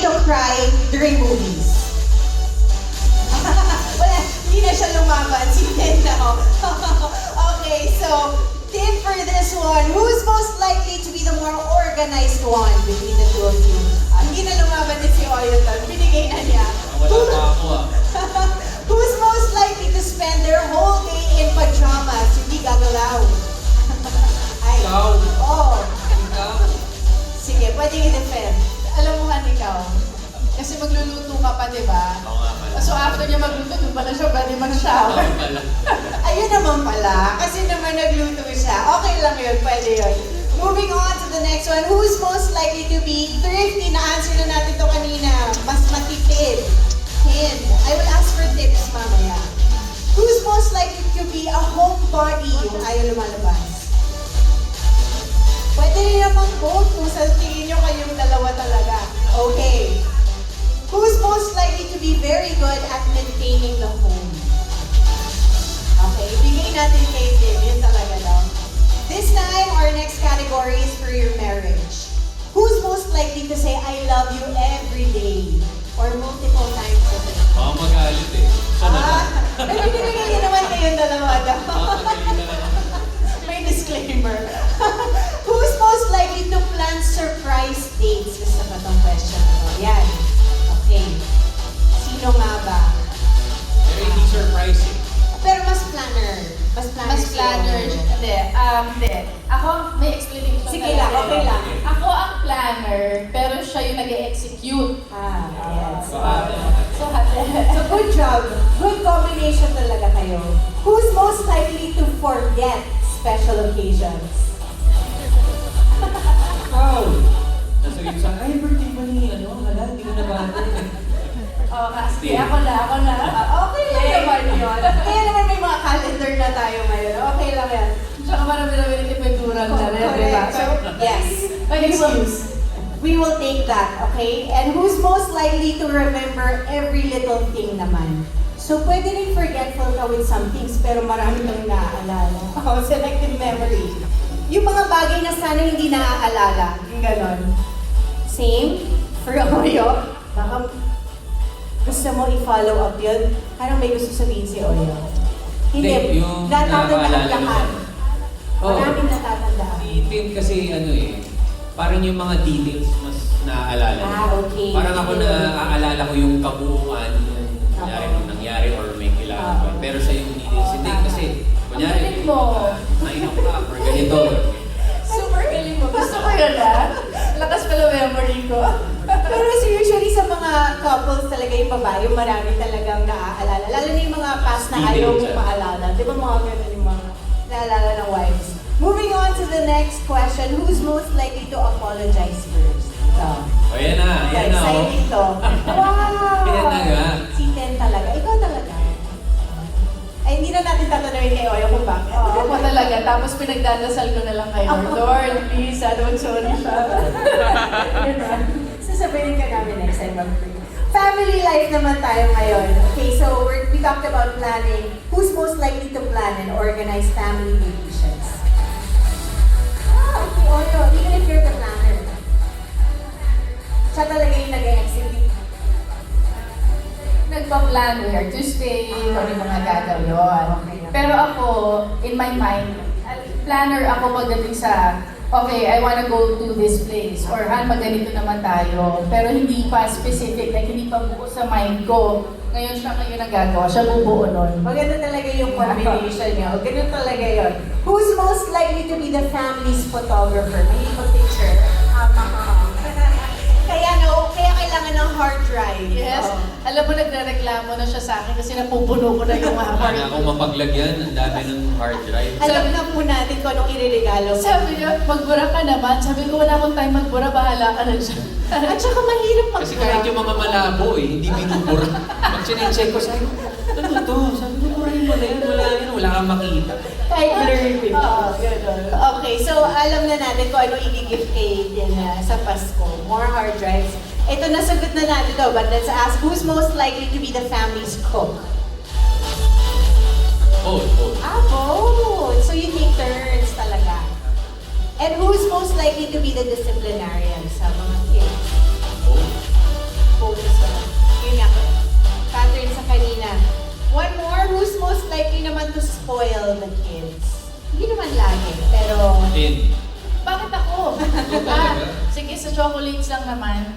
likely to cry during movies? Wala, hindi na siya lumaban. Si Tin na. Okay, so, Tin for this one. Who's most likely to be the more organized one between the two of you? Hindi na lumaban din si Oyoton. Binigay na niya. Wala pa ako Who's most likely to spend their whole day in pajamas? Hindi gagalaw. Ay. Ikaw. Oh. Ikaw. Sige, pwedeng i-defend. Alam mo nga ikaw. Kasi magluluto ka pa, di ba? Oo nga pala. So after niya magluto, doon pala siya pwede mag-shower. Oo pala. Ayun naman pala. Kasi naman nagluto siya. Okay lang yun, pwede yun. Moving on to the next one. Who's most likely to be thrifty? Na-answer na natin to kanina. Mas matipid. Hind. I will ask for tips mamaya. Who's most likely to be a homebody? Yung ayaw lumalabas. Pwede rin naman both kung sa tingin nyo kayong dalawa talaga. Okay. Who's most likely to be very good at maintaining the home? Okay, bigay natin kay Tim. Yun talaga daw. This time, our next category is for your marriage. Who's most likely to say, I love you every day? Or multiple times a day? Baka magalit eh. May binibigay niya naman kayong dalawa daw. Magaling na. May disclaimer. Who's most likely to plan surprise dates? Gusto ko itong question na to. Yan. Okay. Sino nga ba? Pero hindi surprising. Pero mas planner. Mas planner. Mas planner. Hindi. Ako, may explanation. Sige lang, okay lang. Ako ang planner, pero siya yung nag-execute. Yes. So, So good job. Good combination talaga kayo. Who's most likely to forget special occasions? wow! Nasagin sa, ay, birthday ba ni, hala, hindi ko nabati. Kasi ako na. Okay lang naman yun. Kaya naman may mga calendar na tayo ngayon. Okay lang yan. Tsaka marami-rami rin ipenturan na rin, di ba? So, yes. We will take that, okay? And who's most likely to remember every little thing naman? So, pwede rin forgetful ka with some things, pero marami kang naaalala. Oh, selective memory. Yung mga bagay na sana hindi naaalala. Yung ganon. Same for Oyo. Baka gusto mo i-follow up yun? Anong may gusto sabihin si Oyo? Hindi, yung natatandaan naaalala lahat. naman. Oo. Maraming natatandaan. Si Tim kasi parang yung mga details mas naaalala niya. Okay. Parang ako naaalala ko yung kabuuan nung nangyari or may kailangan ba. Pero sa yung details, hindi kasi kunyari, Ang galing mo. 9 o'clock or ganito. Super galing mo. Gusto ko yun, Lakas pala memory ko. Pero usually sa mga couples talaga yung babae, marami talagang naaalala. Lalo na yung mga past na ayaw mong maalala. Di ba mga ganun yung mga naalala ng wives? Moving on to the next question, who's most likely to apologize first? So, O yan na, yan na. exciting to. Wow! Yan na nga. Si Ten talaga. Ikaw talaga. Ay, hindi na natin tatanungin kay Oyo kung bakit. Ako talaga. Tapos pinagdadasal ko na lang kay Lord. Lord, please, sana mag-sorry siya. Yun na. Sasabihin ka namin next time mag-pray. Family life naman tayo ngayon. Okay, so we talked about planning. Who's most likely to plan and organize family vacations? Si Oyo, even if you're the planner. Siya talaga yung nag-execute. Nagpa-plan where to stay, kung ano yung mga gagawin. Pero ako, in my mind, planner ako pagdating sa, okay, I wanna go to this place, or magganito naman tayo. Pero hindi pa specific, like hindi pa buo sa mind ko. Ngayon siya ngayon ang gagawa, siya bubuo nun. Maganda talaga yung combination niya. Ganun talaga yun. Who's most likely to be the family's photographer? May picture. Kaya kailangan ng hard drive. Yes. Oo. Alam mo, nagre-reklamo na siya sa akin kasi napupuno ko na yung mga Kaya akong mapaglagyan, ang dami ng hard drive. Alam na po natin kung anong ireregalo. Sabi niya, magbura ka naman. Sabi ko, wala akong time magbura, bahala ka na siya. At saka mahirap magbura. Kasi kahit yung mga malabo hindi binubura. Pag sinecheck ko, sabi ko, ano to? Sabi ko, burahin mo na yan, wala kang makita. Kahit blurry picture. Oo, gano'n. Okay, so alam na natin kung ano i-gift kay din sa Pasko. More hard drives. Ito, nasagot na natin to, but let's ask, who's most likely to be the family's cook? Both. Both. So you take turns talaga. And who's most likely to be the disciplinarian sa mga kids? Both. chocolates lang naman.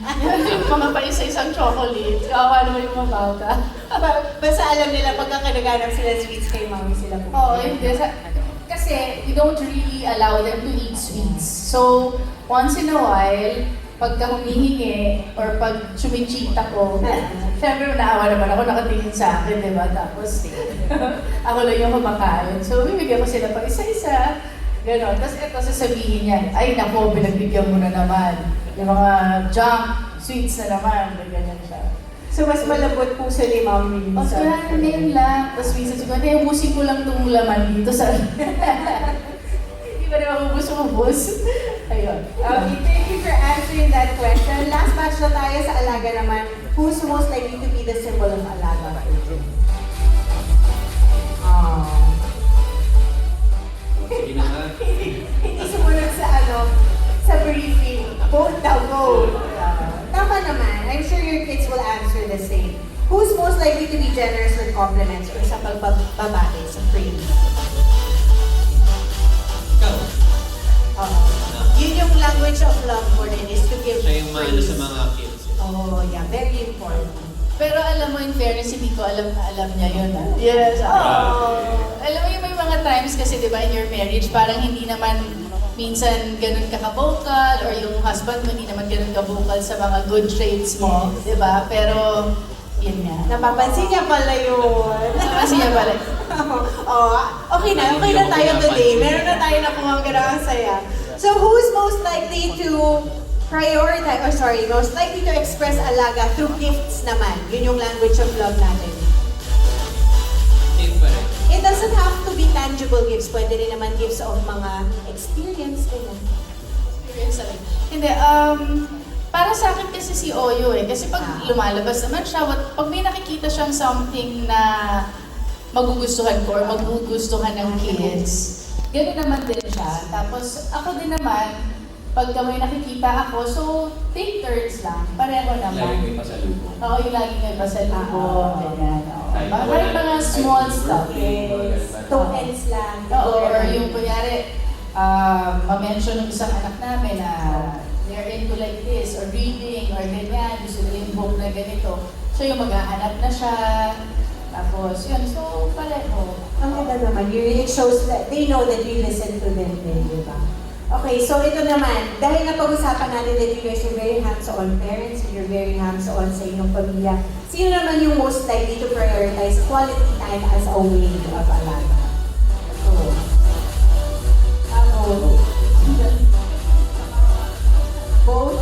Mga pa isa-isang chocolate. Kawawa naman yung mga bata. Basta alam nila pagka kinaganap sila sweets kay mami sila po. Oo, hindi. Kasi we don't really allow them to eat sweets. So, once in a while, pagka humihingi or pag sumichita ko, syempre naawa naman ako nakatingin sa akin, di ba? Tapos, ako lang yung kumakain. So, bibigyan ko sila pa isa-isa. Ganon. Tapos ito sasabihin niya, ay nako, pinagbigyan mo na naman. Yung mga junk sweets na naman. Ganyan siya. So mas malambot puso ni mami. Tapos yun lang. Tapos minsan siguro, hindi, ubusin ko lang itong laman dito sa... Hindi ba naman ubus-ubus? Ayun. Okay, thank you for answering that question. Last batch na tayo sa alaga naman. Who's most likely to be the symbol of alaga? Sige na nga. Hindi sumunod sa sa briefing. Vote daw, vote. Tama naman. I'm sure your kids will answer the same. Who's most likely to be generous with compliments or sa pagbabae, sa praise? Ikaw. Yun yung language of love mo rin is to give Siya yung mahal praise. sa mga kids. Oh, yeah. Very important. Pero alam mo, in fairness, hindi ko alam na alam niya yun. Yes. Oh. Alam mo yung may mga times kasi, di ba, in your marriage, parang hindi naman minsan ganun ka-vocal or yung husband mo hindi naman ganun ka-vocal sa mga good traits mo, di ba? Pero, yun nga. Napapansin niya pala yun. Kasi niya pala. Oh, okay na tayo today. Meron na tayo nakuha ang saya. So who's most likely to most likely to express alaga through gifts naman? Yun yung language of love natin. Same pa rin. It doesn't have to be tangible gifts. Pwede rin naman gifts of mga experience. Experience na rin. Hindi, para sa akin kasi si Oyo eh. Kasi pag lumalabas naman siya, pag may nakikita siyang something na magugustuhan ko or magugustuhan ng kids, gano'n naman din siya. Tapos ako din naman, pagka may nakikita ako, so take turns lang. Pareho Lagi naman. may pasalubong. Oo, yung lagi may pasalubong, ganyan. May mga small stuff. Tokens lang. Oo, or yung kunyari, ma-mention ng isang anak namin na they're into like this, or reading, or ganyan, gusto nila yung book na ganito. So yung maghahanap na siya, tapos yun, so pareho. Ang ganda naman. It shows that they know that you listen to them din, di ba? Okay, so ito naman, dahil napag-usapan natin that you guys are very hands-on parents, and you're very hands-on sa inyong pamilya, sino naman yung most likely to prioritize quality time as a way of alaga? Ako. Both?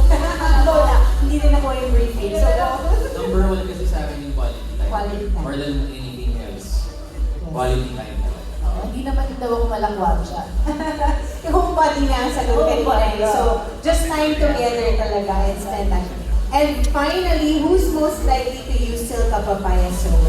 Both na. Hindi rin ako yung briefing. So, Number one kasi sa akin yung quality time. Quality time. More than anything else. Quality time talaga. Hindi naman daw ako malakwag siya. yung homebody nga ang sagot kanina. So, just time together talaga and spend time. And finally, who's most likely to use Silka Papaya soap?